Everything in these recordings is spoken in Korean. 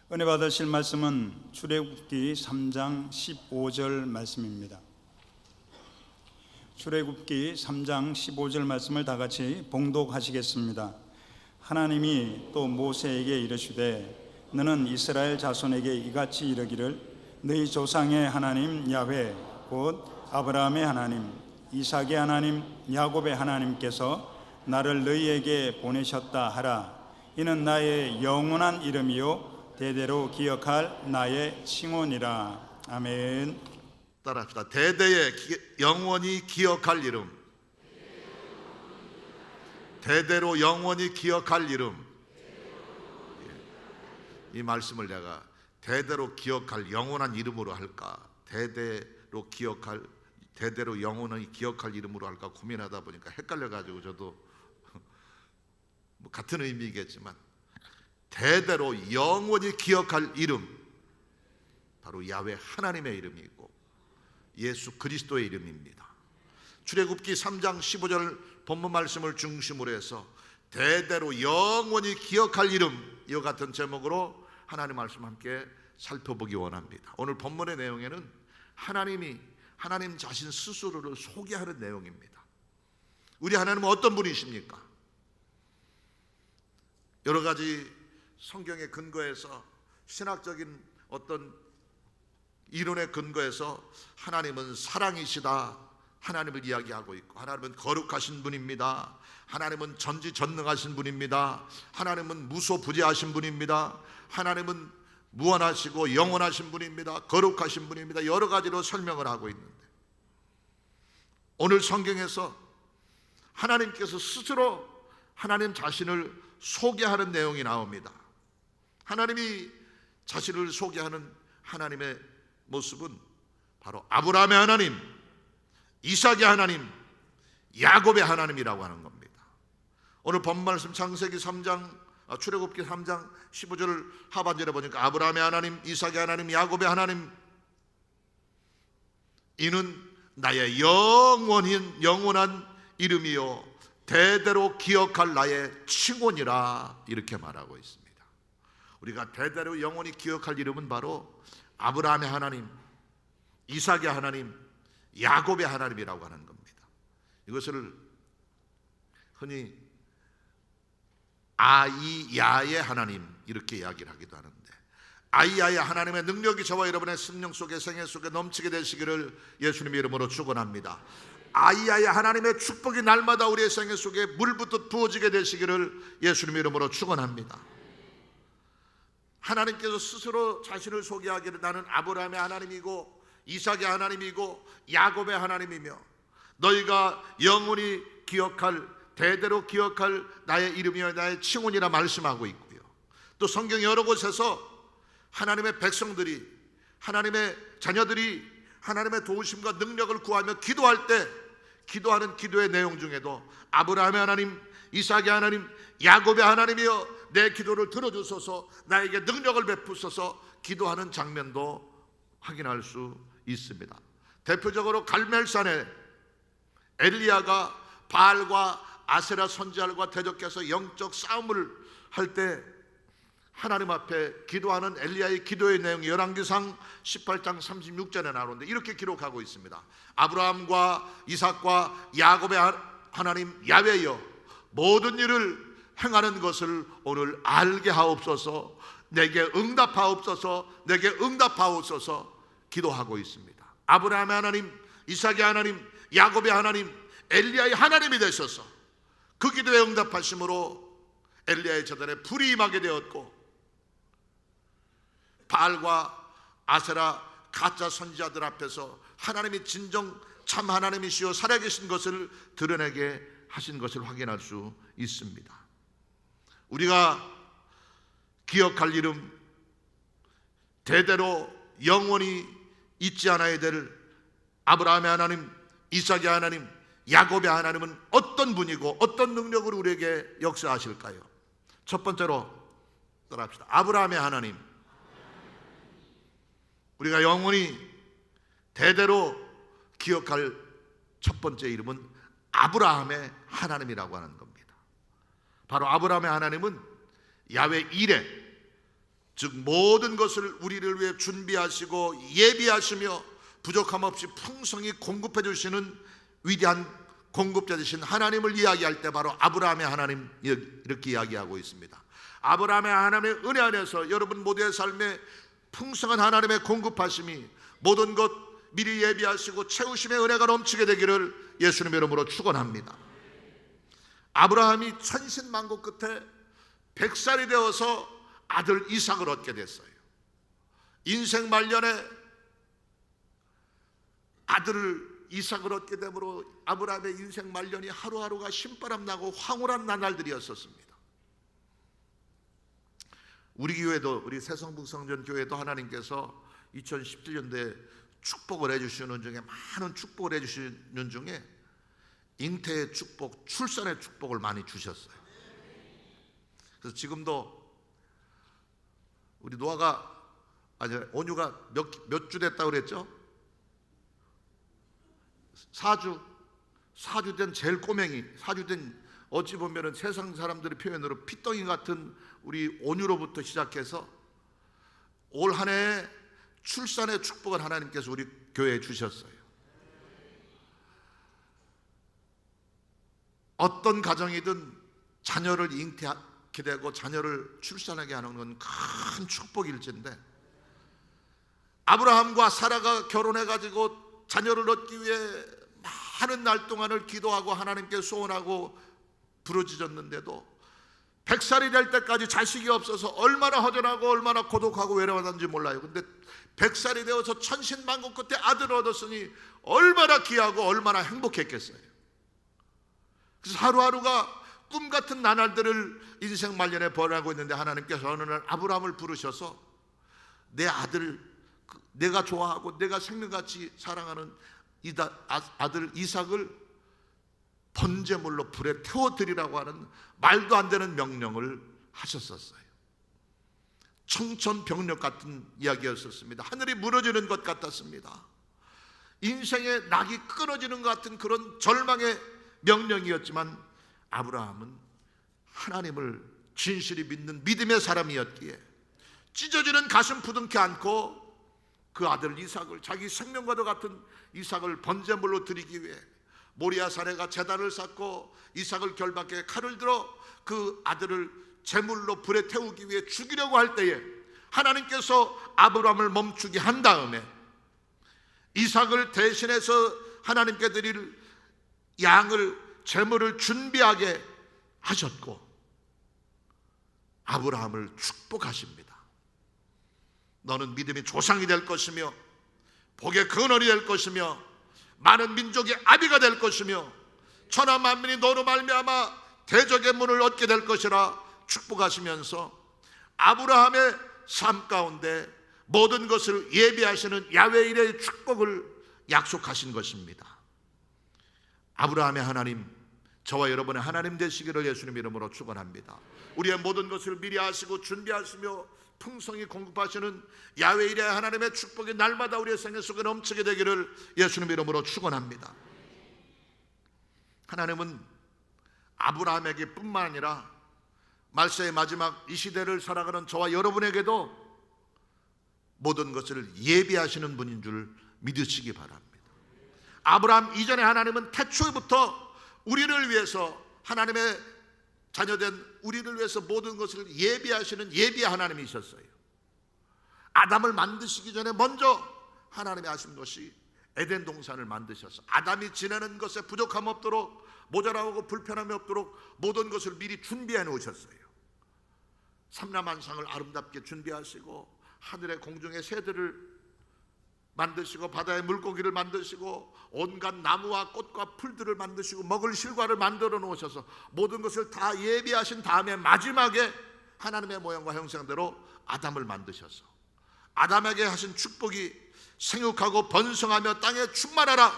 은혜 받으실 말씀은 출애굽기 3장 15절 말씀입니다. 출애굽기 3장 15절 말씀을 다 같이 봉독하시겠습니다. 하나님이 또 모세에게 이르시되 너는 이스라엘 자손에게 이같이 이르기를 너희 조상의 하나님 야훼 곧 아브라함의 하나님 이삭의 하나님 야곱의 하나님께서 나를 너희에게 보내셨다 하라. 이는 나의 영원한 이름이요 대대로 기억할 나의 칭혼이라. 아멘. 따라합시다. 대대에 영원히 기억할 이름. 대대로 영원히 기억할 이름. 이 말씀을 내가 대대로 기억할 영원한 이름으로 할까, 대대로 영원히 기억할 이름으로 할까 고민하다 보니까 헷갈려가지고 저도 뭐 같은 의미겠지만 대대로 영원히 기억할 이름, 바로 야훼 하나님의 이름이고 예수 그리스도의 이름입니다. 출애굽기 3장 15절 본문 말씀을 중심으로 해서 대대로 영원히 기억할 이름, 이와 같은 제목으로 하나님 말씀 함께 살펴보기 원합니다. 오늘 본문의 내용에는 하나님 자신 스스로를 소개하는 내용입니다. 우리 하나님은 어떤 분이십니까? 여러 가지 성경의 근거에서, 신학적인 어떤 이론의 근거에서 하나님은 사랑이시다, 하나님을 이야기하고 있고, 하나님은 거룩하신 분입니다, 하나님은 전지전능하신 분입니다, 하나님은 무소부재하신 분입니다, 하나님은 무한하시고 영원하신 분입니다, 거룩하신 분입니다, 여러 가지로 설명을 하고 있는데, 오늘 성경에서 하나님께서 스스로 하나님 자신을 소개하는 내용이 나옵니다. 하나님이 자신을 소개하는 하나님의 모습은 바로 아브라함의 하나님, 이삭의 하나님, 야곱의 하나님이라고 하는 겁니다. 오늘 본문 말씀 출애굽기 3장 15절 하반절에 보니까 아브라함의 하나님, 이삭의 하나님, 야곱의 하나님, 이는 나의 영원한 이름이요 대대로 기억할 나의 칭혼이라, 이렇게 말하고 있습니다. 우리가 대대로 영원히 기억할 이름은 바로 아브라함의 하나님, 이삭의 하나님, 야곱의 하나님이라고 하는 겁니다. 이것을 흔히 아이야의 하나님, 이렇게 이야기를 하기도 하는데, 아이야의 하나님의 능력이 저와 여러분의 심령 속에, 생애 속에 넘치게 되시기를 예수님의 이름으로 축원합니다. 아이야의 하나님의 축복이 날마다 우리의 생애 속에 물부터 부어지게 되시기를 예수님의 이름으로 축원합니다. 하나님께서 스스로 자신을 소개하기를 나는 아브라함의 하나님이고 이삭의 하나님이고 야곱의 하나님이며 너희가 영원히 기억할, 대대로 기억할 나의 이름이여 나의 칭혼이라 말씀하고 있고요. 또 성경 여러 곳에서 하나님의 백성들이, 하나님의 자녀들이 하나님의 도우심과 능력을 구하며 기도할 때 기도하는 기도의 내용 중에도 아브라함의 하나님, 이삭의 하나님, 야곱의 하나님이여 내 기도를 들어주소서, 나에게 능력을 베푸소서 기도하는 장면도 확인할 수 있습니다. 대표적으로 갈멜산에 엘리야가 바알과 아세라 선지자들과 대적해서 영적 싸움을 할 때 하나님 앞에 기도하는 엘리야의 기도의 내용이 열왕기상 18장 36절에 나오는데 이렇게 기록하고 있습니다. 아브라함과 이삭과 야곱의 하나님 야훼여 모든 일을 행하는 것을 오늘 알게 하옵소서, 내게 응답하옵소서, 내게 응답하옵소서 기도하고 있습니다. 아브라함의 하나님, 이삭의 하나님, 야곱의 하나님, 엘리야의 하나님이 되셔서 그 기도에 응답하심으로 엘리야의 제단에 불이 임하게 되었고 바알과 아세라 가짜 선지자들 앞에서 하나님이 진정 참 하나님이시여 살아계신 것을 드러내게 하신 것을 확인할 수 있습니다. 우리가 기억할 이름, 대대로 영원히 잊지 않아야 될 아브라함의 하나님, 이삭의 하나님, 야곱의 하나님은 어떤 분이고 어떤 능력으로 우리에게 역사하실까요? 첫 번째로 따라합시다. 아브라함의 하나님, 우리가 영원히 대대로 기억할 첫 번째 이름은 아브라함의 하나님이라고 하는 겁니다. 바로 아브라함의 하나님은 야훼 이레, 즉 모든 것을 우리를 위해 준비하시고 예비하시며 부족함 없이 풍성히 공급해 주시는 위대한 공급자 되신 하나님을 이야기할 때 바로 아브라함의 하나님 이렇게 이야기하고 있습니다. 아브라함의 하나님의 은혜 안에서 여러분 모두의 삶에 풍성한 하나님의 공급하심이 모든 것 미리 예비하시고 채우심의 은혜가 넘치게 되기를 예수님의 이름으로 축원합니다. 아브라함이 천신만고 끝에 100살이 되어서 아들 이삭을 얻게 됐어요. 인생 말년에 아들을 이삭을 얻게 되므로 아브라함의 인생 말년이 하루하루가 신바람 나고 황홀한 나날들이었었습니다. 우리 교회도, 우리 새성북성전 교회도 하나님께서 2017년도에 축복을 해주시는 중에, 많은 축복을 해주시는 중에 잉태의 축복, 출산의 축복을 많이 주셨어요. 그래서 지금도 우리 노아가, 아니 온유가 몇 주 됐다고 그랬죠? 4주 된 제일 꼬맹이, 4주 된, 어찌 보면은 세상 사람들의 표현으로 피덩이 같은 우리 온유로부터 시작해서 올 한 해에 출산의 축복을 하나님께서 우리 교회에 주셨어요. 어떤 가정이든 자녀를 잉태하게 되고 자녀를 출산하게 하는 건 큰 축복일진데, 아브라함과 사라가 결혼해가지고 자녀를 얻기 위해 많은 날 동안을 기도하고 하나님께 소원하고 부르짖었는데도 100살이 될 때까지 자식이 없어서 얼마나 허전하고 얼마나 고독하고 외로웠는지 몰라요. 근데 100살이 되어서 천신만고 끝에 아들을 얻었으니 얼마나 귀하고 얼마나 행복했겠어요. 그래서 하루하루가 꿈같은 나날들을 인생 말년에 보내고 있는데 하나님께서 어느 날 아브라함을 부르셔서 내 아들, 내가 좋아하고 내가 생명같이 사랑하는 아들 이삭을 번제물로 불에 태워드리라고 하는 말도 안 되는 명령을 하셨었어요. 청천벽력 같은 이야기였었습니다. 하늘이 무너지는 것 같았습니다. 인생의 낙이 끊어지는 것 같은 그런 절망의 명령이었지만 아브라함은 하나님을 진실히 믿는 믿음의 사람이었기에 찢어지는 가슴 부둥켜 안고 그 아들 이삭을, 자기 생명과도 같은 이삭을 번제물로 드리기 위해 모리아산에 가 제단을 쌓고 이삭을 결박해 칼을 들어 그 아들을 제물로 불에 태우기 위해 죽이려고 할 때에 하나님께서 아브라함을 멈추게 한 다음에 이삭을 대신해서 하나님께 드릴 양을, 제물을 준비하게 하셨고 아브라함을 축복하십니다. 너는 믿음의 조상이 될 것이며 복의 근원이 될 것이며 많은 민족의 아비가 될 것이며 천하 만민이 너로 말미암아 대적의 문을 얻게 될 것이라 축복하시면서 아브라함의 삶 가운데 모든 것을 예비하시는 야훼 일의 축복을 약속하신 것입니다. 아브라함의 하나님, 저와 여러분의 하나님 되시기를 예수님 이름으로 축원합니다. 우리의 모든 것을 미리 하시고 준비하시며 풍성히 공급하시는 야훼 일의 하나님의 축복이 날마다 우리의 생애 속에 넘치게 되기를 예수님 이름으로 축원합니다. 하나님은 아브라함에게 뿐만 아니라 말세의 마지막 이 시대를 살아가는 저와 여러분에게도 모든 것을 예비하시는 분인 줄 믿으시기 바랍니다. 아브라함 이전에 하나님은 태초부터 우리를 위해서, 하나님의 자녀된 우리를 위해서 모든 것을 예비하시는 예비의 하나님이 있었어요. 아담을 만드시기 전에 먼저 하나님이 하신 것이 에덴 동산을 만드셔서 아담이 지내는 것에 부족함 없도록, 모자라고 불편함이 없도록 모든 것을 미리 준비해 놓으셨어요. 삼라만상을 아름답게 준비하시고 하늘의 공중의 새들을 만드시고 바다의 물고기를 만드시고 온갖 나무와 꽃과 풀들을 만드시고 먹을 실과를 만들어 놓으셔서 모든 것을 다 예비하신 다음에 마지막에 하나님의 모양과 형상대로 아담을 만드셔서 아담에게 하신 축복이 생육하고 번성하며 땅에 충만하라,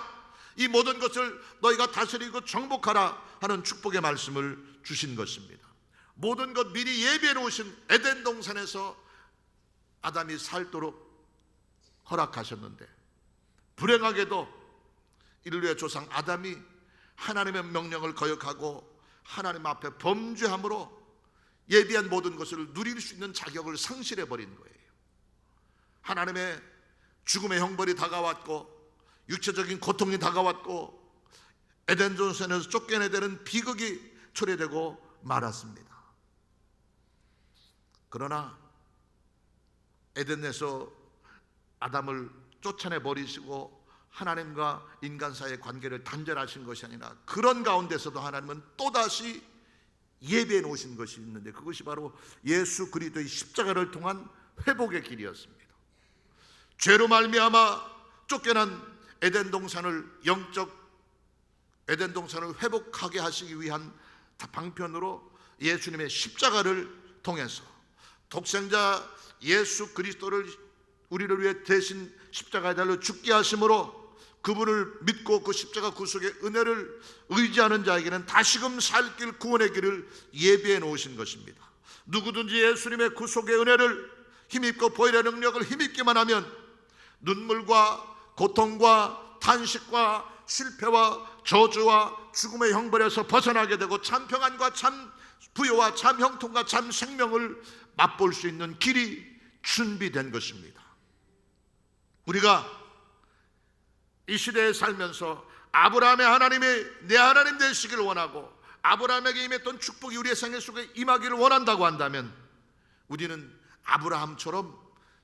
이 모든 것을 너희가 다스리고 정복하라 하는 축복의 말씀을 주신 것입니다. 모든 것 미리 예비해 놓으신 에덴 동산에서 아담이 살도록 허락하셨는데 불행하게도 인류의 조상 아담이 하나님의 명령을 거역하고 하나님 앞에 범죄함으로 예비한 모든 것을 누릴 수 있는 자격을 상실해 버린 거예요. 하나님의 죽음의 형벌이 다가왔고 육체적인 고통이 다가왔고 에덴 동산에서 쫓겨내야 되는 비극이 초래되고 말았습니다. 그러나 에덴에서 아담을 쫓아내 버리시고 하나님과 인간 사이의 관계를 단절하신 것이 아니라 그런 가운데서도 하나님은 또다시 예비해 놓으신 것이 있는데 그것이 바로 예수 그리스도의 십자가를 통한 회복의 길이었습니다. 죄로 말미암아 쫓겨난 에덴 동산을 에덴 동산을 회복하게 하시기 위한 방편으로 예수님의 십자가를 통해서 독생자 예수 그리스도를 우리를 위해 대신 십자가에 달려 죽게 하심으로 그분을 믿고 그 십자가 구속의 은혜를 의지하는 자에게는 다시금 살 길 구원의 길을 예비해 놓으신 것입니다. 누구든지 예수님의 구속의 은혜를 힘입고 보혈의 능력을 힘입기만 하면 눈물과 고통과 탄식과 실패와 저주와 죽음의 형벌에서 벗어나게 되고 참 평안과 참 부요와 참 형통과 참 생명을 맛볼 수 있는 길이 준비된 것입니다. 우리가 이 시대에 살면서 아브라함의 하나님이 내 하나님 되시기를 원하고 아브라함에게 임했던 축복이 우리의 생애 속에 임하기를 원한다고 한다면 우리는 아브라함처럼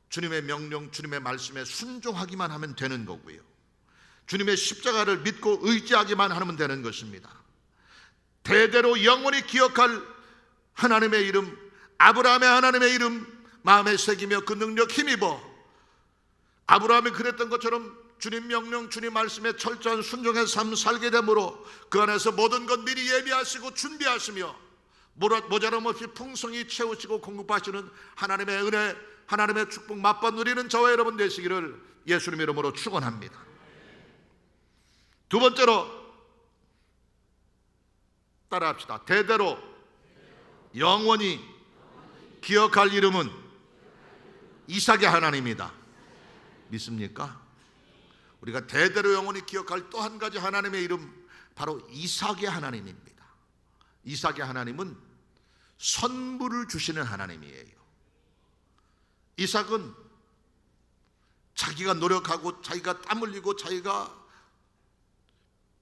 주님의 명령, 주님의 말씀에 순종하기만 하면 되는 거고요. 주님의 십자가를 믿고 의지하기만 하면 되는 것입니다. 대대로 영원히 기억할 하나님의 이름, 아브라함의 하나님의 이름 마음에 새기며 그 능력 힘입어 아브라함이 그랬던 것처럼 주님 명령, 주님 말씀에 철저한 순종의 삶 살게 되므로 그 안에서 모든 것 미리 예비하시고 준비하시며 모자람 없이 풍성히 채우시고 공급하시는 하나님의 은혜, 하나님의 축복 맛봐 누리는 저와 여러분 되시기를 예수님 이름으로 축원합니다. 두 번째로 따라합시다. 대대로 영원히 기억할 이름은 이삭의 하나님이다. 믿습니까? 우리가 대대로 영원히 기억할 또 한 가지 하나님의 이름 바로 이삭의 하나님입니다. 이삭의 하나님은 선물을 주시는 하나님이에요. 이삭은 자기가 노력하고 자기가 땀 흘리고 자기가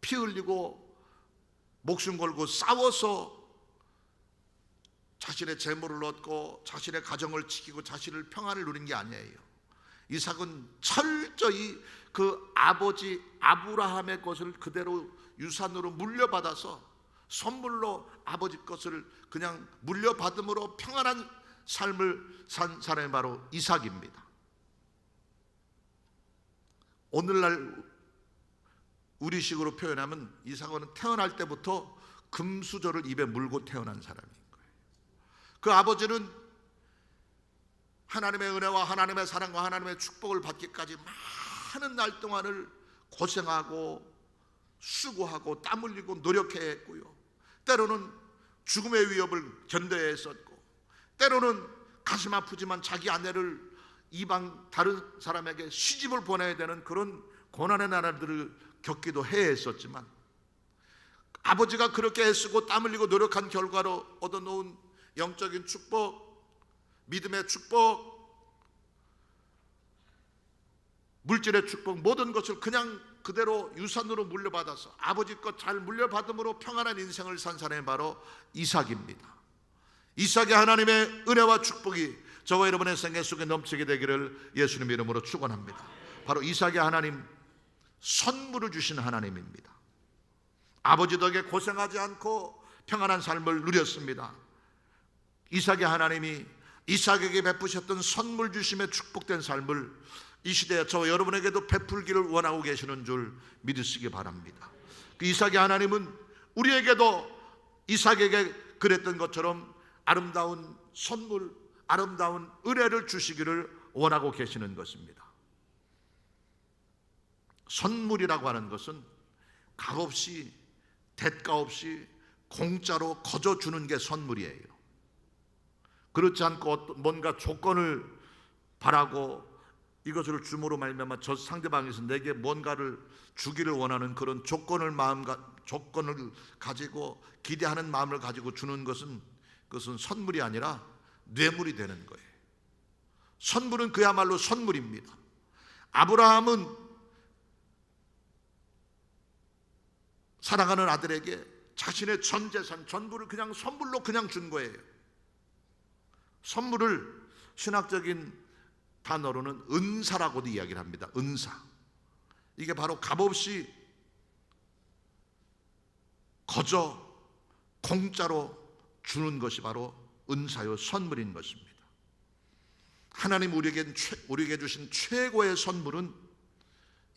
피 흘리고 목숨 걸고 싸워서 자신의 재물을 얻고 자신의 가정을 지키고 자신을 평안을 누린 게 아니에요. 이삭은 철저히 그 아버지 아브라함의 것을 그대로 유산으로 물려받아서 선물로 아버지 것을 그냥 물려받음으로 평안한 삶을 산 사람이 바로 이삭입니다. 오늘날 우리식으로 표현하면 이삭은 태어날 때부터 금수저를 입에 물고 태어난 사람인 거예요. 그 아버지는 하나님의 은혜와 하나님의 사랑과 하나님의 축복을 받기까지 많은 날 동안을 고생하고 수고하고 땀 흘리고 노력해야 했고요. 때로는 죽음의 위협을 견뎌야 했었고 때로는 가슴 아프지만 자기 아내를 이방 다른 사람에게 시집을 보내야 되는 그런 고난의 나날들을 겪기도 해야 했었지만 아버지가 그렇게 애쓰고 땀 흘리고 노력한 결과로 얻어놓은 영적인 축복, 믿음의 축복, 물질의 축복 모든 것을 그냥 그대로 유산으로 물려받아서 아버지 것 잘 물려받음으로 평안한 인생을 산 사람이 바로 이삭입니다. 이삭의 하나님의 은혜와 축복이 저와 여러분의 생애 속에 넘치게 되기를 예수님 이름으로 축원합니다. 바로 이삭의 하나님, 선물을 주신 하나님입니다. 아버지 덕에 고생하지 않고 평안한 삶을 누렸습니다. 이삭의 하나님이 이삭에게 베푸셨던 선물 주심에 축복된 삶을 이 시대에 저와 여러분에게도 베풀기를 원하고 계시는 줄 믿으시기 바랍니다. 그 이삭의 하나님은 우리에게도 이삭에게 그랬던 것처럼 아름다운 선물, 아름다운 은혜를 주시기를 원하고 계시는 것입니다. 선물이라고 하는 것은 값없이 대가 없이 공짜로 거저 주는 게 선물이에요. 그렇지 않고 뭔가 조건을 바라고 이것을 줌으로 말미암아 저 상대방에서 내게 뭔가를 주기를 원하는 그런 조건을 가지고 기대하는 마음을 가지고 주는 것은 그것은 선물이 아니라 뇌물이 되는 거예요. 선물은 그야말로 선물입니다. 아브라함은 사랑하는 아들에게 자신의 전 재산 전부를 그냥 선물로 그냥 준 거예요. 선물을 신학적인 단어로는 은사라고도 이야기를 합니다. 은사. 이게 바로 값없이 거저 공짜로 주는 것이 바로 은사요 선물인 것입니다. 하나님 우리에게 주신 최고의 선물은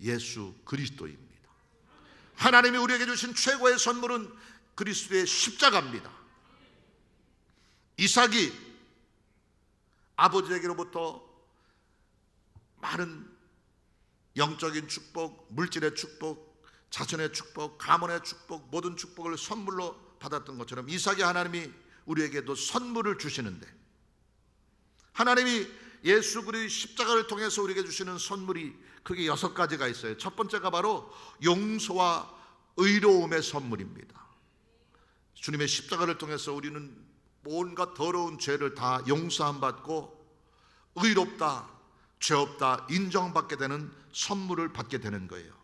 예수 그리스도입니다. 하나님이 우리에게 주신 최고의 선물은 그리스도의 십자가입니다. 이삭이 아버지에게로부터 많은 영적인 축복, 물질의 축복, 자손의 축복, 가문의 축복, 모든 축복을 선물로 받았던 것처럼 이삭이 하나님이 우리에게도 선물을 주시는데, 하나님이 예수 그리스도의 십자가를 통해서 우리에게 주시는 선물이 크게 6가지가 있어요. 첫 번째가 바로 용서와 의로움의 선물입니다. 주님의 십자가를 통해서 우리는 온갖 더러운 죄를 다 용서함 받고 의롭다, 죄 없다 인정받게 되는 선물을 받게 되는 거예요.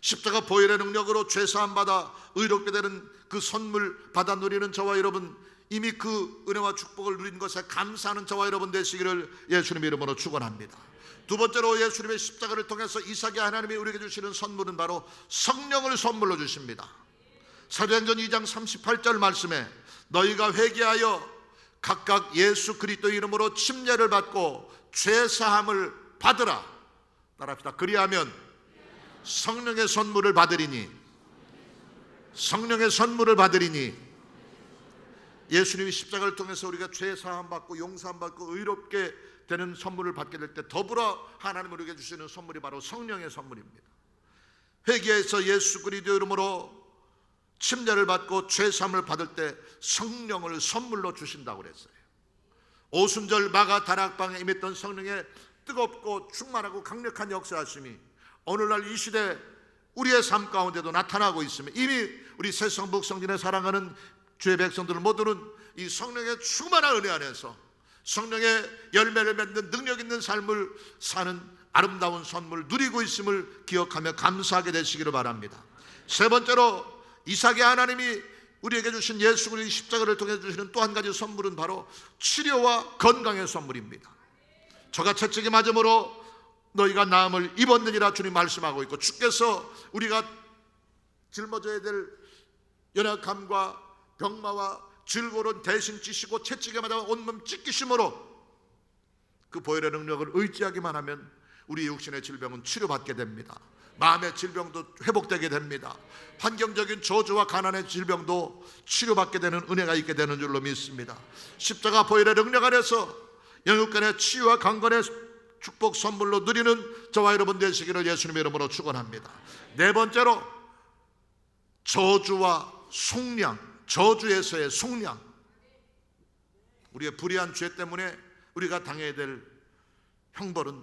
십자가 보혈의 능력으로 죄 사함 받아 의롭게 되는 그 선물 받아 누리는 저와 여러분, 이미 그 은혜와 축복을 누린 것에 감사하는 저와 여러분 되시기를 예수님의 이름으로 축원합니다. 두 번째로 예수님의 십자가를 통해서 이삭이 하나님이 우리에게 주시는 선물은 바로 성령을 선물로 주십니다. 사도행전 2장 38절 말씀에 너희가 회개하여 각각 예수 그리스도의 이름으로 침례를 받고 죄 사함을 받으라. 따라합시다. 그리하면 성령의 선물을 받으리니, 성령의 선물을 받으리니. 예수님이 십자가를 통해서 우리가 죄 사함 받고 용서함 받고 의롭게 되는 선물을 받게 될 때 더불어 하나님 우리에게 주시는 선물이 바로 성령의 선물입니다. 회개해서 예수 그리스도 이름으로 침례를 받고 죄 사함을 받을 때 성령을 선물로 주신다고 그랬어요. 오순절 마가 다락방에 임했던 성령의 뜨겁고 충만하고 강력한 역사하심이 오늘날 이 시대 우리의 삶 가운데도 나타나고 있으며, 이미 우리 새성북 성진에 사랑하는 주의 백성들 모두는 이 성령의 충만한 은혜 안에서 성령의 열매를 맺는 능력 있는 삶을 사는 아름다운 선물 누리고 있음을 기억하며 감사하게 되시기를 바랍니다. 세 번째로 이삭이 하나님이 우리에게 주신 예수 그리스도의 십자가를 통해 주시는 또 한 가지 선물은 바로 치료와 건강의 선물입니다. 저가 채찍이 맞음으로 너희가 나음을 입었느니라 주님 말씀하고 있고, 주께서 우리가 짊어져야 될 연약함과 병마와 질고는 대신 찌시고 채찍에 맞아 온몸 찢기심으로 그 보혈의 능력을 의지하기만 하면 우리 육신의 질병은 치료받게 됩니다. 마음의 질병도 회복되게 됩니다. 환경적인 저주와 가난의 질병도 치료받게 되는 은혜가 있게 되는 줄로 믿습니다. 십자가 보혈의 능력 안에서 영육간의 치유와 강건의 축복 선물로 누리는 저와 여러분 되시기를 예수님의 이름으로 축원합니다. 네 번째로 저주와 속량, 저주에서의 속량. 우리의 불의한 죄 때문에 우리가 당해야 될 형벌은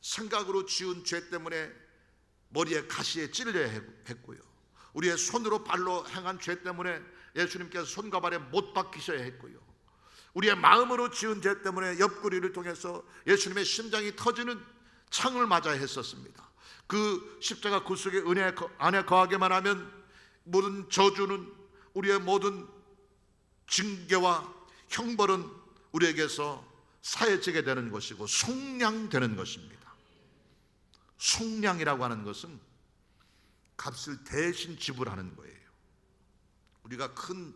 생각으로 지은 죄 때문에 머리에 가시에 찔려야 했고요, 우리의 손으로 발로 행한 죄 때문에 예수님께서 손과 발에 못 박히셔야 했고요, 우리의 마음으로 지은 죄 때문에 옆구리를 통해서 예수님의 심장이 터지는 창을 맞아야 했었습니다. 그 십자가 구속의 은혜 안에 거하게만 하면 모든 저주는, 우리의 모든 징계와 형벌은 우리에게서 사해지게 되는 것이고 속량되는 것입니다. 속량이라고 하는 것은 값을 대신 지불하는 거예요. 우리가 큰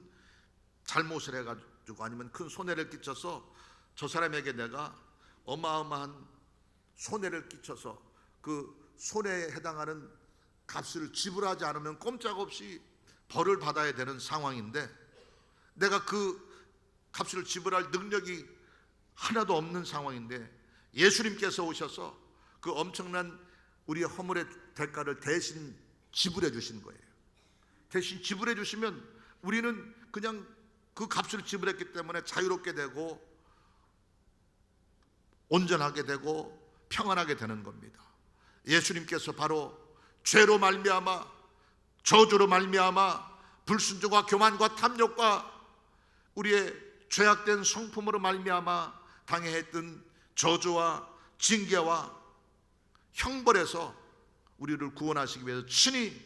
잘못을 해가지고 아니면 큰 손해를 끼쳐서 저 사람에게 내가 어마어마한 손해를 끼쳐서 그 손해에 해당하는 값을 지불하지 않으면 꼼짝없이 벌을 받아야 되는 상황인데, 내가 그 값을 지불할 능력이 하나도 없는 상황인데 예수님께서 오셔서 그 엄청난 우리의 허물의 대가를 대신 지불해 주신 거예요. 대신 지불해 주시면 우리는 그냥 그 값을 지불했기 때문에 자유롭게 되고 온전하게 되고 평안하게 되는 겁니다. 예수님께서 바로 죄로 말미암아, 저주로 말미암아, 불순종과 교만과 탐욕과 우리의 죄악된 성품으로 말미암아 당해했던 저주와 징계와 형벌에서 우리를 구원하시기 위해서 친히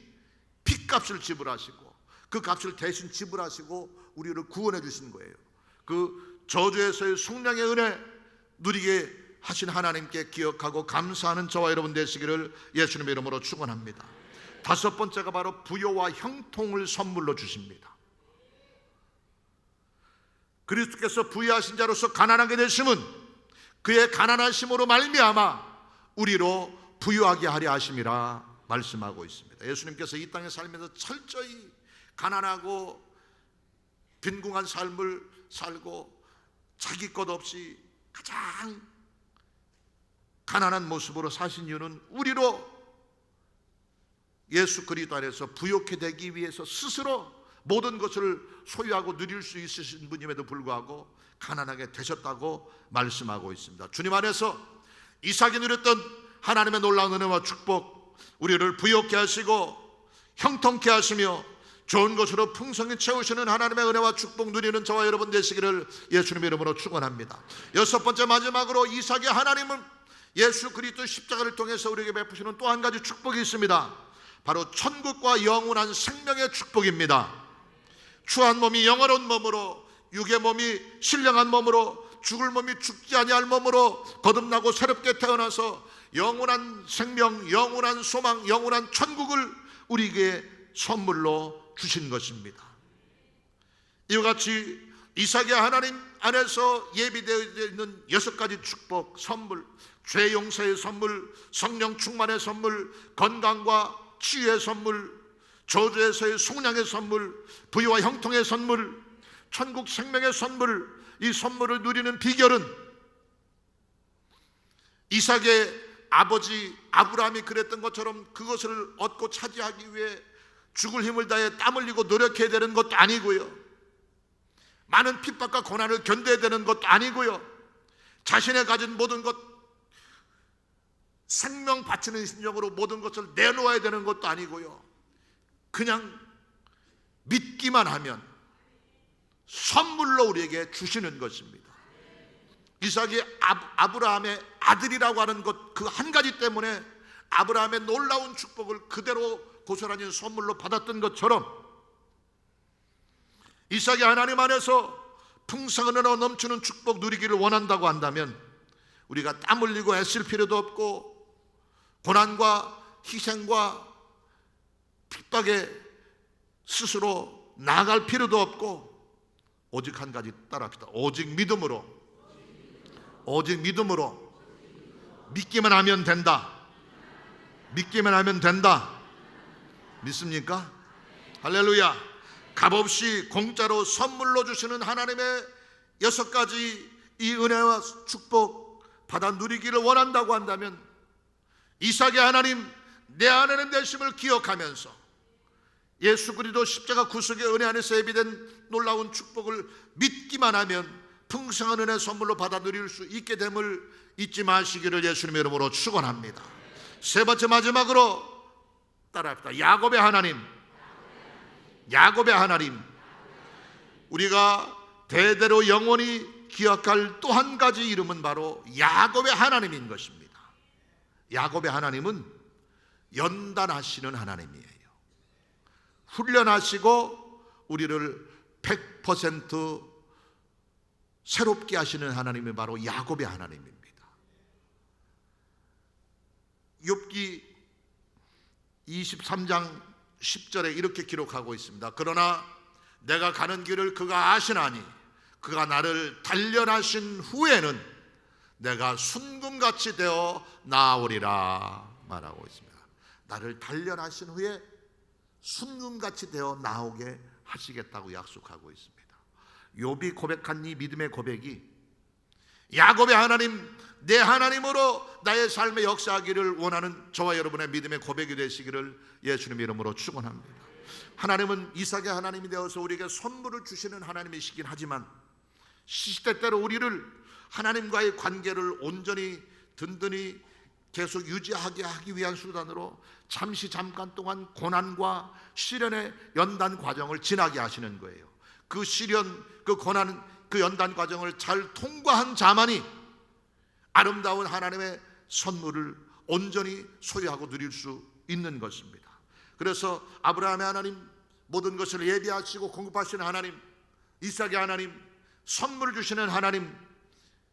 핏값을 지불하시고 그 값을 대신 지불하시고 우리를 구원해 주신 거예요. 그 저주에서의 속량의 은혜 누리게 하신 하나님께 기억하고 감사하는 저와 여러분 되시기를 예수님의 이름으로 축원합니다. 다섯 번째가 바로 부요와 형통을 선물로 주십니다. 그리스도께서 부유하신 자로서 가난하게 되심은 그의 가난하심으로 말미암아 우리로 부유하게 하려 하심이라 말씀하고 있습니다. 예수님께서 이 땅에 살면서 철저히 가난하고 빈궁한 삶을 살고 자기 것 없이 가장 가난한 모습으로 사신 이유는 우리로 예수 그리스도 안에서 부욕해 되기 위해서 스스로 모든 것을 소유하고 누릴 수 있으신 분임에도 불구하고 가난하게 되셨다고 말씀하고 있습니다. 주님 안에서 이삭이 누렸던 하나님의 놀라운 은혜와 축복, 우리를 부욕해 하시고 형통케 하시며 좋은 것으로 풍성히 채우시는 하나님의 은혜와 축복 누리는 저와 여러분 되시기를 예수님의 이름으로 축원합니다. 여섯 번째 마지막으로 이삭의 하나님은 예수 그리스도의 십자가를 통해서 우리에게 베푸시는 또 한 가지 축복이 있습니다. 바로 천국과 영원한 생명의 축복입니다. 추한 몸이 영원한 몸으로, 육의 몸이 신령한 몸으로, 죽을 몸이 죽지 아니할 몸으로 거듭나고 새롭게 태어나서 영원한 생명, 영원한 소망, 영원한 천국을 우리에게 선물로 주신 것입니다. 이와 같이 이삭의 하나님 안에서 예비되어 있는 여섯 가지 축복, 선물, 죄 용서의 선물, 성령 충만의 선물, 건강과 치유의 선물, 저주에서의 속량의 선물, 부유와 형통의 선물, 천국 생명의 선물, 이 선물을 누리는 비결은 이삭의 아버지 아브라함이 그랬던 것처럼 그것을 얻고 차지하기 위해 죽을 힘을 다해 땀 흘리고 노력해야 되는 것도 아니고요, 많은 핍박과 고난을 견뎌야 되는 것도 아니고요, 자신의 가진 모든 것, 생명 바치는 심정으로 모든 것을 내놓아야 되는 것도 아니고요, 그냥 믿기만 하면 선물로 우리에게 주시는 것입니다. 이삭이 아브라함의 아들이라고 하는 것 그 한 가지 때문에 아브라함의 놀라운 축복을 그대로 고스란히 선물로 받았던 것처럼 이삭이 하나님 안에서 풍성한 넘치는 축복 누리기를 원한다고 한다면 우리가 땀 흘리고 애쓸 필요도 없고 고난과 희생과 핍박에 스스로 나아갈 필요도 없고 오직 한 가지 따라합시다. 오직 믿음으로 믿기만 하면 된다. 믿기만 하면 된다. 믿습니까? 할렐루야. 값없이 공짜로 선물로 주시는 하나님의 여섯 가지 이 은혜와 축복 받아 누리기를 원한다고 한다면 이삭의 하나님 내 안에는 되심을 기억하면서 예수 그리스도 십자가 구속의 은혜 안에서 예비된 놀라운 축복을 믿기만 하면 풍성한 은혜 선물로 받아 누릴 수 있게 됨을 잊지 마시기를 예수님의 이름으로 축원합니다. 세 번째 마지막으로 따라합시다. 야곱의 하나님. 우리가 대대로 영원히 기억할 또 한 가지 이름은 바로 야곱의 하나님인 것입니다. 야곱의 하나님은 연단하시는 하나님이에요. 훈련하시고 우리를 100% 새롭게 하시는 하나님이 바로 야곱의 하나님입니다. 욥기 23장 10절에 이렇게 기록하고 있습니다. 그러나 내가 가는 길을 그가 아시나니 그가 나를 단련하신 후에는 내가 순금같이 되어 나오리라 말하고 있습니다. 나를 단련하신 후에 순금같이 되어 나오게 하시겠다고 약속하고 있습니다. 욥이 고백한 이 믿음의 고백이 야곱의 하나님, 내 하나님으로 나의 삶에 역사하기를 원하는 저와 여러분의 믿음의 고백이 되시기를 예수님의 이름으로 축원합니다. 하나님은 이삭의 하나님이 되어서 우리에게 선물을 주시는 하나님이시긴 하지만 시시때때로 우리를 하나님과의 관계를 온전히 든든히 계속 유지하게 하기 위한 수단으로 잠깐 동안 고난과 시련의 연단 과정을 지나게 하시는 거예요. 그 시련, 그 고난, 그 연단 과정을 잘 통과한 자만이 아름다운 하나님의 선물을 온전히 소유하고 누릴 수 있는 것입니다. 그래서 아브라함의 하나님, 모든 것을 예비하시고 공급하시는 하나님, 이삭의 하나님, 선물을 주시는 하나님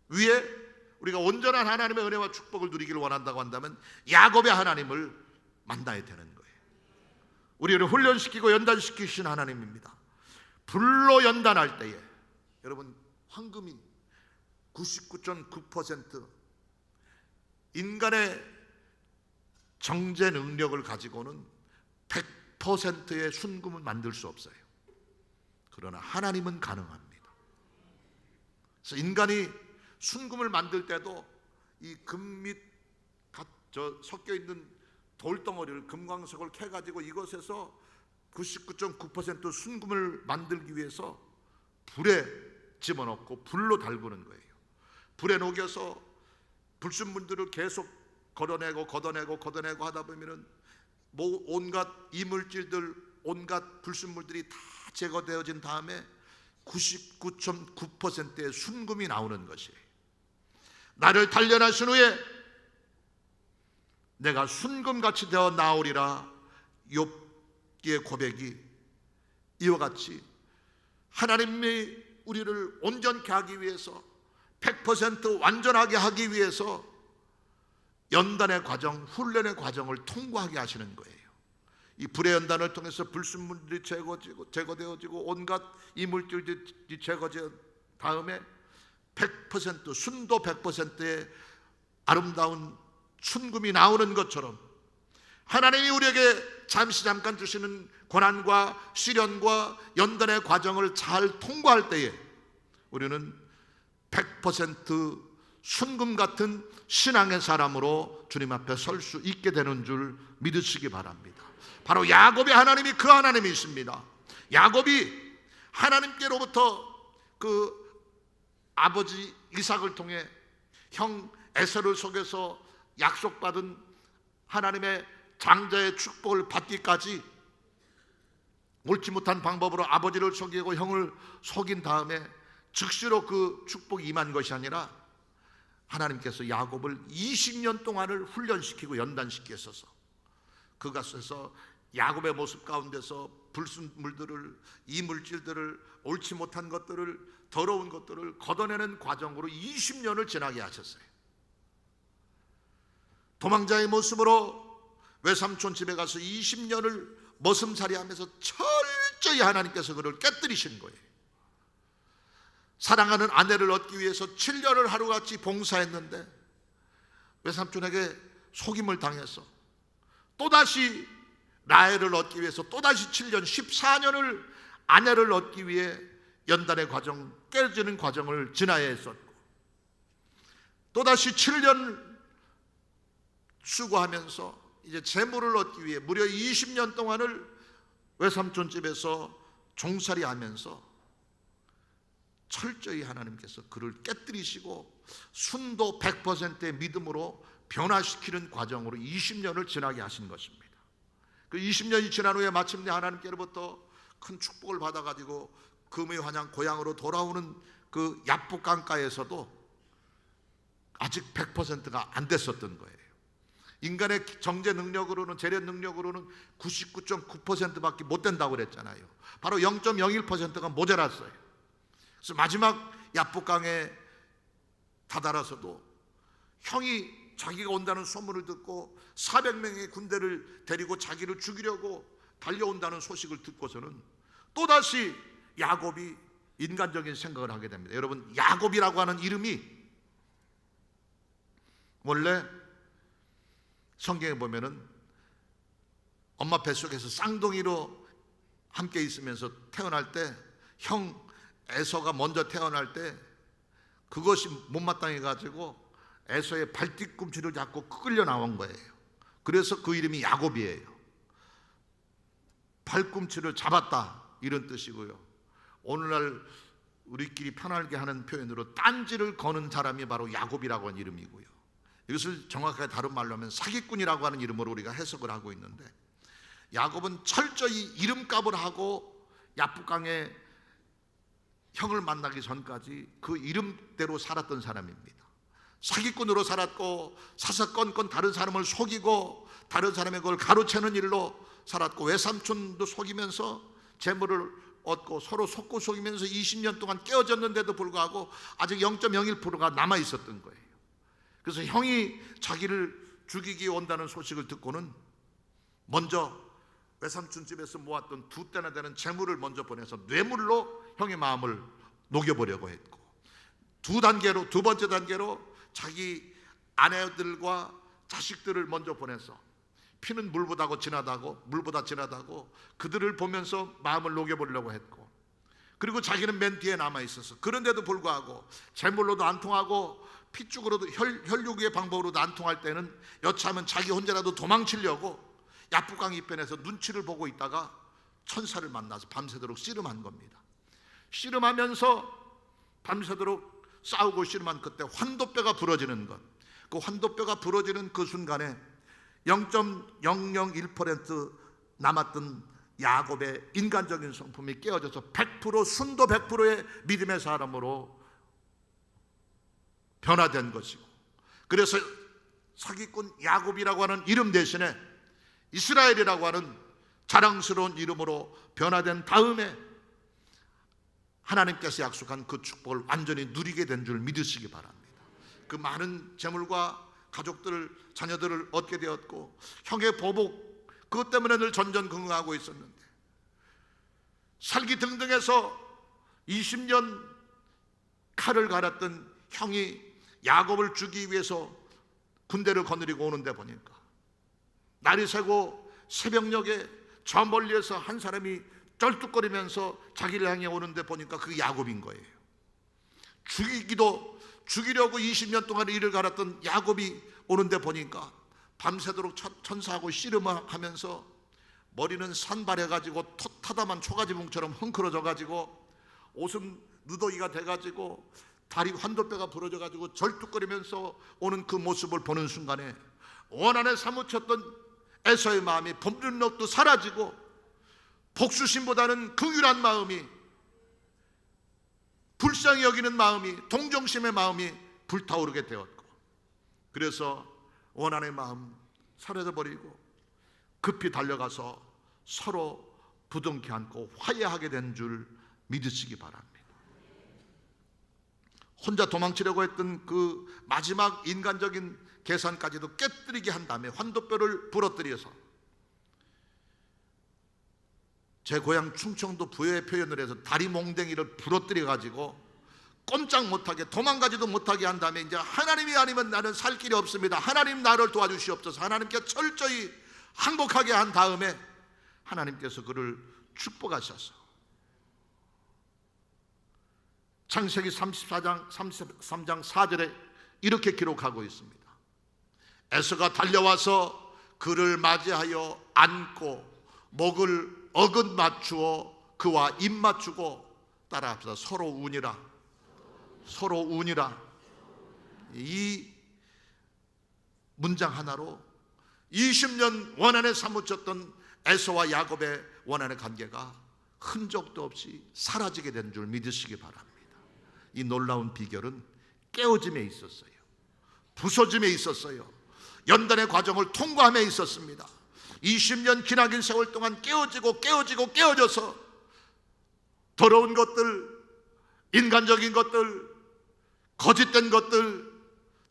위에 우리가 온전한 하나님의 은혜와 축복을 누리기를 원한다고 한다면 야곱의 하나님을 만나야 되는 거예요. 우리를 훈련시키고 연단시키신 하나님입니다. 불로 연단할 때에 여러분, 황금이 99.9% 인간의 정제 능력을 가지고는 100%의 순금을 만들 수 없어요. 그러나 하나님은 가능합니다. 그래서 인간이 순금을 만들 때도 이 금 및 섞여 있는 돌덩어리를, 금광석을 캐가지고 이것에서 99.9% 순금을 만들기 위해서 불에 집어넣고 불로 달구는 거예요. 불에 녹여서 불순물들을 계속 걷어내고 하다 보면은 온갖 이물질들, 온갖 불순물들이 다 제거되어진 다음에 99.9%의 순금이 나오는 것이에요. 나를 단련하신 후에 내가 순금같이 되어 나오리라. 욥기의 고백이 이와 같이 하나님이 우리를 온전케 하기 위해서, 100% 완전하게 하기 위해서 연단의 과정, 훈련의 과정을 통과하게 하시는 거예요. 이 불의 연단을 통해서 불순물들이 제거되어지고 온갖 이물질들이 제거된 다음에 100%, 순도 100%의 아름다운 순금이 나오는 것처럼 하나님이 우리에게 잠깐 주시는 고난과 시련과 연단의 과정을 잘 통과할 때에 우리는 100% 순금 같은 신앙의 사람으로 주님 앞에 설 수 있게 되는 줄 믿으시기 바랍니다. 바로 야곱의 하나님이 그 하나님이십니다. 야곱이 하나님께로부터 그 아버지 이삭을 통해 형 에서를 속여서 약속받은 하나님의 장자의 축복을 받기까지 옳지 못한 방법으로 아버지를 속이고 형을 속인 다음에 즉시로 그 축복이 임한 것이 아니라 하나님께서 야곱을 20년 동안을 훈련시키고 연단시키셔서 그것에서 야곱의 모습 가운데서 불순물들을, 이물질들을, 옳지 못한 것들을, 더러운 것들을 걷어내는 과정으로 20년을 지나게 하셨어요. 도망자의 모습으로 외삼촌 집에 가서 20년을 머슴살이하면서 철저히 하나님께서 그를 깨뜨리신 거예요. 사랑하는 아내를 얻기 위해서 7년을 하루같이 봉사했는데 외삼촌에게 속임을 당해서 또다시 라헬을 얻기 위해서 또다시 7년, 14년을 아내를 얻기 위해 연단의 과정, 깨지는 과정을 지나야 했었고 또다시 7년 수고하면서 이제 재물을 얻기 위해 무려 20년 동안을 외삼촌 집에서 종살이하면서 철저히 하나님께서 그를 깨뜨리시고 순도 100%의 믿음으로 변화시키는 과정으로 20년을 지나게 하신 것입니다. 그 20년이 지난 후에 마침내 하나님께로부터 큰 축복을 받아가지고 금의 환양 고향으로 돌아오는 그 야복 강가에서도 아직 100%가 안 됐었던 거예요. 인간의 정제 능력으로는, 재련 능력으로는 99.9%밖에 못 된다고 그랬잖아요. 바로 0.01%가 모자랐어요. 그래서 마지막 야복강에 다다라서도 형이 자기가 온다는 소문을 듣고 400명의 군대를 데리고 자기를 죽이려고 달려온다는 소식을 듣고서는 또다시 야곱이 인간적인 생각을 하게 됩니다. 여러분, 야곱이라고 하는 이름이 원래 성경에 보면은 엄마 뱃속에서 쌍둥이로 함께 있으면서 태어날 때 형 에서가 먼저 태어날 때 그것이 못마땅해 가지고 에서의 발뒤꿈치를 잡고 끌려 나온 거예요. 그래서 그 이름이 야곱이에요. 발꿈치를 잡았다 이런 뜻이고요. 오늘날 우리끼리 편하게 하는 표현으로 딴지를 거는 사람이 바로 야곱이라고 하는 이름이고요. 이것을 정확하게 다른 말로 하면 사기꾼이라고 하는 이름으로 우리가 해석을 하고 있는데, 야곱은 철저히 이름값을 하고 야복강에 형을 만나기 전까지 그 이름대로 살았던 사람입니다. 사기꾼으로 살았고 사사건건 다른 사람을 속이고 다른 사람의 그걸 가로채는 일로 살았고 외삼촌도 속이면서 재물을 얻고 서로 속고 속이면서 20년 동안 깨어졌는데도 불구하고 아직 0.01%가 남아 있었던 거예요. 그래서 형이 자기를 죽이기 온다는 소식을 듣고는 먼저 외삼촌 집에서 모았던 2대나 되는 재물을 먼저 보내서 뇌물로 형의 마음을 녹여보려고 했고, 두 번째 단계로 자기 아내들과 자식들을 먼저 보내서 피는 물보다 진하다고 그들을 보면서 마음을 녹여보려고 했고, 그리고 자기는 맨 뒤에 남아 있어서 그런데도 불구하고 재물로도 안 통하고 피죽으로도 혈육의 방법으로도 안 통할 때는 여차하면 자기 혼자라도 도망치려고 야프강 이편에서 눈치를 보고 있다가 천사를 만나서 밤새도록 씨름한 겁니다. 씨름하면서 밤새도록 싸우고 씨름한 그때 환도뼈가 부러지는 것, 그 환도뼈가 부러지는 그 순간에 0.001% 남았던 야곱의 인간적인 성품이 깨어져서 100% 순도 100%의 믿음의 사람으로 변화된 것이고, 그래서 사기꾼 야곱이라고 하는 이름 대신에 이스라엘이라고 하는 자랑스러운 이름으로 변화된 다음에 하나님께서 약속한 그 축복을 완전히 누리게 된 줄 믿으시기 바랍니다. 그 많은 재물과 가족들, 자녀들을 얻게 되었고 형의 보복 그것 때문에 늘 전전긍긍하고 있었는데 살기 등등해서 20년 칼을 갈았던 형이 야곱을 죽이기 위해서 군대를 거느리고 오는데 보니까 날이 새고 새벽녘에 저 멀리에서 한 사람이 쩔뚝거리면서 자기를 향해 오는데 보니까 그게 야곱인 거예요. 죽이려고 20년 동안 이를 갈았던 야곱이 오는데 보니까 밤새도록 천사하고 씨름하면서 머리는 산발해가지고 타다만 초가지붕처럼 헝클어져가지고 옷은 누더기가 돼가지고 다리 환도뼈가 부러져가지고 절뚝거리면서 오는 그 모습을 보는 순간에 원한에 사무쳤던 에서의 마음이 법륜력도 사라지고 복수심보다는 긍휼한 마음이, 불쌍히 여기는 마음이, 동정심의 마음이 불타오르게 되었고, 그래서 원한의 마음 사라져버리고 급히 달려가서 서로 부둥켜 안고 화해하게 된 줄 믿으시기 바랍니다. 혼자 도망치려고 했던 그 마지막 인간적인 계산까지도 깨뜨리게 한 다음에 환도뼈를 부러뜨려서, 제 고향 충청도 부여의 표현을 해서 다리 몽댕이를 부러뜨려 가지고 꼼짝 못하게 도망가지도 못하게 한 다음에 이제 하나님이 아니면 나는 살 길이 없습니다, 하나님 나를 도와주시옵소서, 하나님께 철저히 항복하게 한 다음에 하나님께서 그를 축복하셔서 창세기 33장 4절에 이렇게 기록하고 있습니다. 에서가 달려와서 그를 맞이하여 안고 목을 어긋 맞추어 그와 입 맞추고 따라합시다. 서로 운이라. 서로 운이라. 이 문장 하나로 20년 원한에 사무쳤던 에서와 야곱의 원한의 관계가 흔적도 없이 사라지게 된 줄 믿으시기 바랍니다. 이 놀라운 비결은 깨어짐에 있었어요. 부서짐에 있었어요. 연단의 과정을 통과함에 있었습니다. 20년 기나긴 세월 동안 깨어져서 더러운 것들, 인간적인 것들, 거짓된 것들,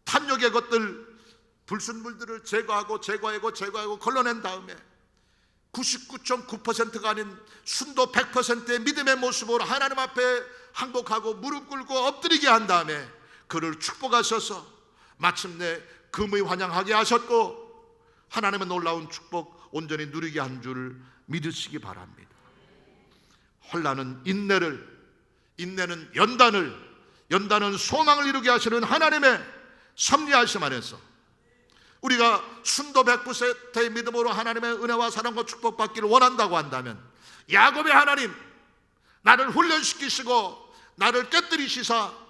탐욕의 것들, 불순물들을 제거하고 걸러낸 다음에 99.9%가 아닌 순도 100%의 믿음의 모습으로 하나님 앞에 항복하고 무릎 꿇고 엎드리게 한 다음에 그를 축복하셔서 마침내 금의 환영하게 하셨고 하나님의 놀라운 축복 온전히 누리게 한 줄 믿으시기 바랍니다. 혼란은 인내는 연단은 소망을 이루게 하시는 하나님의 섭리하심 안에서 우리가 순도 100%의 믿음으로 하나님의 은혜와 사랑과 축복받기를 원한다고 한다면 야곱의 하나님, 나를 훈련시키시고 나를 깨뜨리시사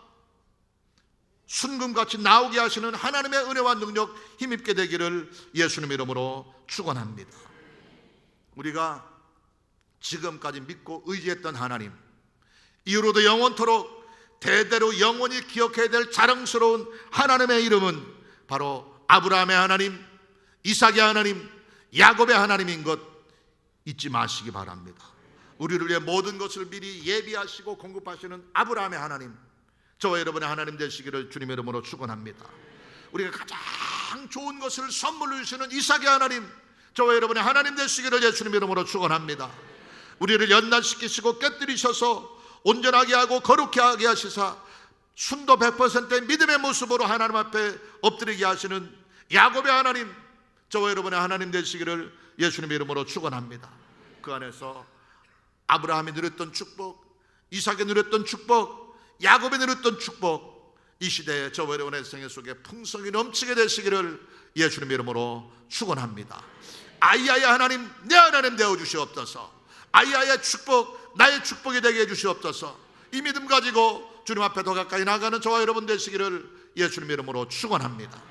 순금같이 나오게 하시는 하나님의 은혜와 능력 힘입게 되기를 예수님 이름으로 축원합니다. 우리가 지금까지 믿고 의지했던 하나님, 이후로도 영원토록 대대로 영원히 기억해야 될 자랑스러운 하나님의 이름은 바로 아브라함의 하나님, 이삭의 하나님, 야곱의 하나님인 것 잊지 마시기 바랍니다. 우리를 위해 모든 것을 미리 예비하시고 공급하시는 아브라함의 하나님, 저와 여러분의 하나님 되시기를 주님의 이름으로 축원합니다. 우리가 가장 좋은 것을 선물로 주시는 이삭의 하나님, 저와 여러분의 하나님 되시기를 예수님의 이름으로 축원합니다. 우리를 연단시키시고 깨뜨리셔서 온전하게 하고 거룩하게 하게 하시사 순도 100%의 믿음의 모습으로 하나님 앞에 엎드리게 하시는 야곱의 하나님, 저와 여러분의 하나님 되시기를 예수님의 이름으로 축원합니다. 그 안에서 아브라함이 누렸던 축복, 이삭이 누렸던 축복, 야곱이 누렸던 축복, 이 시대에 저와 여러분의 생애 속에 풍성이 넘치게 되시기를 예수님의 이름으로 축원합니다. 아이야의 하나님, 내 하나님 되어 주시옵소서. 아이야의 축복, 나의 축복이 되게 해 주시옵소서. 이 믿음 가지고 주님 앞에 더 가까이 나가는 저와 여러분 되시기를 예수님의 이름으로 축원합니다.